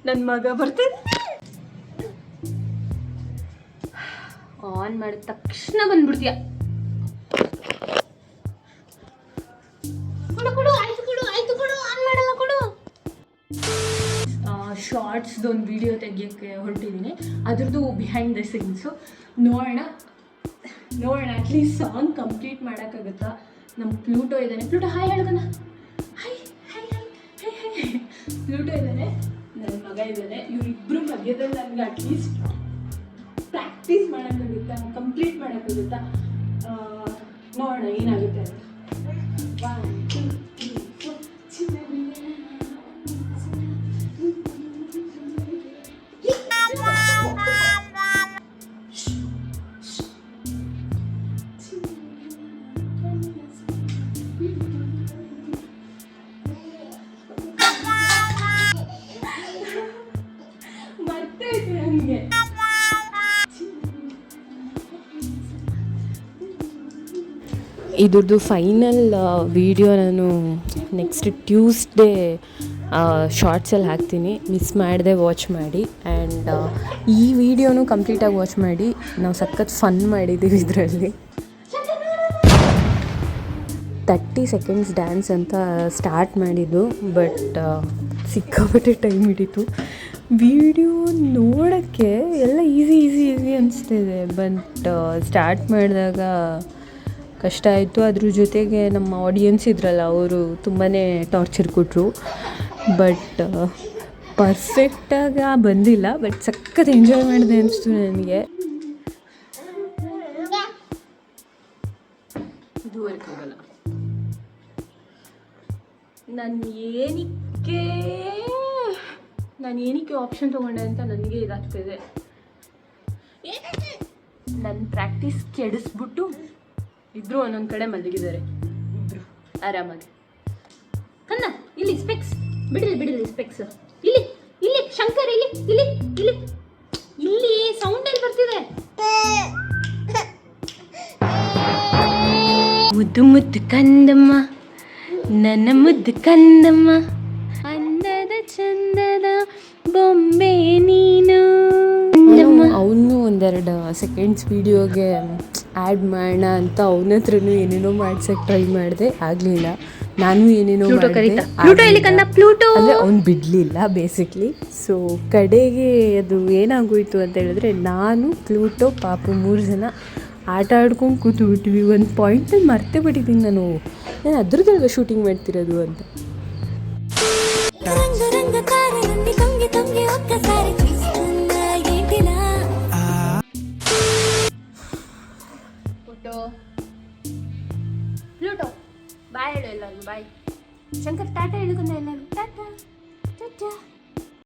ನನ್ನ ಮಗ ಬರ್ತಿದ್ದೆ ಆನ್ ಮಾಡಿದ ತಕ್ಷಣ ಬಂದ್ಬಿಡ್ತೀಯ. ಶಾರ್ಟ್ಸ್ದೊಂದು ವಿಡಿಯೋ ತೆಗಿಯೋಕ್ಕೆ ಹೊರಟಿದ್ದೀನಿ, ಅದ್ರದ್ದು ಬಿಹೈಂಡ್ ದ ಸೀನ್ಸು ನೋಡೋಣ. ಅಟ್ಲೀಸ್ಟ್ ಸಾಂಗ್ ಕಂಪ್ಲೀಟ್ ಮಾಡೋಕ್ಕಾಗುತ್ತಾ? ನಮ್ಮ ಪ್ಲೂಟೋ ಇದ್ದಾನೆ. ಪ್ಲೂಟೋ ಹಾಯ್ ಹೇಳ್ದನ. Hi hi hi hi hi. Pluto ಇದ್ದಾನೆ, ನನ್ನ ಮಗ ಇದ್ದಾನೆ. ಇವರಿಬ್ಬರು ಮಧ್ಯದಲ್ಲಿ ನನಗೆ ಅಟ್ಲೀಸ್ಟ್ ಪ್ರಾಕ್ಟೀಸ್ ಮಾಡೋಕ್ಕಾಗುತ್ತಾ, ಕಂಪ್ಲೀಟ್ ಮಾಡೋಕ್ಕಾಗುತ್ತಾ? ನೋಡೋಣ ಏನಾಗುತ್ತೆ ಅಂತ. 1 2 3 4 ಇದ್ರದ್ದು ಫೈನಲ್ ವಿಡಿಯೋ ನಾನು ನೆಕ್ಸ್ಟ್ ಟ್ಯೂಸ್ಡೇ ಶಾರ್ಟ್ಸಲ್ಲಿ ಹಾಕ್ತೀನಿ. ಮಿಸ್ ಮಾಡದೆ ವಾಚ್ ಮಾಡಿ. ಆ್ಯಂಡ್ ಈ ವಿಡಿಯೋನು ಕಂಪ್ಲೀಟಾಗಿ ವಾಚ್ ಮಾಡಿ. ನಾವು ಸಖತ್ ಫನ್ ಮಾಡಿದ್ದೀವಿ ಇದರಲ್ಲಿ. 30 ಸೆಕೆಂಡ್ಸ್ ಡ್ಯಾನ್ಸ್ ಅಂತ ಸ್ಟಾರ್ಟ್ ಮಾಡಿದ್ದು, ಬಟ್ ಸಿಕ್ಕಾಪಟ್ಟೆ ಟೈಮ್ ಹಿಡಿತು. ವಿಡಿಯೋ ನೋಡೋಕ್ಕೆ ಎಲ್ಲ ಈಸಿ ಅನಿಸ್ತಿದೆ, ಬಟ್ ಸ್ಟಾರ್ಟ್ ಮಾಡಿದಾಗ ಕಷ್ಟ ಆಯಿತು. ಅದ್ರ ಜೊತೆಗೆ ನಮ್ಮ ಆಡಿಯನ್ಸ್ ಇದ್ರಲ್ಲ, ಅವರು ತುಂಬಾ ಟಾರ್ಚರ್ ಕೊಟ್ಟರು. ಬಟ್ ಪರ್ಫೆಕ್ಟಾಗಿ ಬಂದಿಲ್ಲ, ಬಟ್ ಸಖತ್ ಎಂಜಾಯ್ ಮಾಡಿದೆ ಅನಿಸ್ತು ನನಗೆ. ಇದುವರೆಗೆ ಹೋಗಲ್ಲ. ನಾನು ಏನಕ್ಕೆ ಆಪ್ಷನ್ ತೊಗೊಂಡೆ ಅಂತ ನನಗೆ ಇದಾಗ್ತಿದೆ. ನನ್ನ ಪ್ರಾಕ್ಟೀಸ್ ಕೆಡಿಸ್ಬಿಟ್ಟು ಇಬ್ಬರು ಒಂದೊಂದು ಕಡೆ ಮಲಗಿದ್ದಾರೆ. ಇಬ್ಬರು ಆರಾಮಾಗಿ. ಕನ್ನ ಇಲ್ಲಿ ಸ್ಪೆಕ್ಸ್ ಬಿಡಲಿ ಸ್ಪೆಕ್ಸ್. ಇಲ್ಲಿ ಶಂಕರ್ ಇಲ್ಲಿ ಸೌಂಡ್ ಎಲ್ಲಿ ಬರ್ತಿದೆ? ಮುದ್ದು ಕಂದಮ್ಮ, ನನ್ನ ಮುದ್ದು ಕಂದಮ್ಮ, ಅಂದದ ಚಂದದ ಬೊಂಬೆ ನೀನು. ಅವನು ಒಂದೆರಡು ಸೆಕೆಂಡ್ಸ್ ವಿಡಿಯೋಗೆ ಆ್ಯಡ್ ಮಾಡೋಣ ಅಂತ ಅವನ ಹತ್ರನೂ ಏನೇನೋ ಮಾಡ್ಸೋಕ್ಕೆ ಟ್ರೈ ಮಾಡಿದೆ, ಆಗಲಿಲ್ಲ. ನಾನು ಏನೇನೋ ಮಾಡಿದೆ, ಅಂದರೆ ಅವ್ನು ಬಿಡಲಿಲ್ಲ ಬೇಸಿಕ್ಲಿ. ಸೊ ಕಡೆಗೆ ಅದು ಏನಾಗೋಯ್ತು ಅಂತ ಹೇಳಿದ್ರೆ, ನಾನು ಪ್ಲೂಟೋ ಪಾಪು 3 ಜನ ಆಟ ಆಡ್ಕೊಂಡು ಕೂತ್ಬಿಟ್ವಿ. ಒಂದು ಪಾಯಿಂಟಲ್ಲಿ ಮರ್ತೇ ಬಿಟ್ಟಿದ್ದೀನಿ ನಾನು ಅದ್ರದ್ದಲ್ವ ಶೂಟಿಂಗ್ ಮಾಡ್ತಿರೋದು ಅಂತ. ಪ್ಲೂಟೋ ಬಾಯ್ ಹೇಳು ಎಲ್ಲರಿಗೂ. ಬಾಯ್. ಶಂಕರ್ ಟಾಟಾ ಹೇಳಿಕೊಂಡ ಎಲ್ಲರೂ. ಟಾಟಾ ಟಾಟಾ.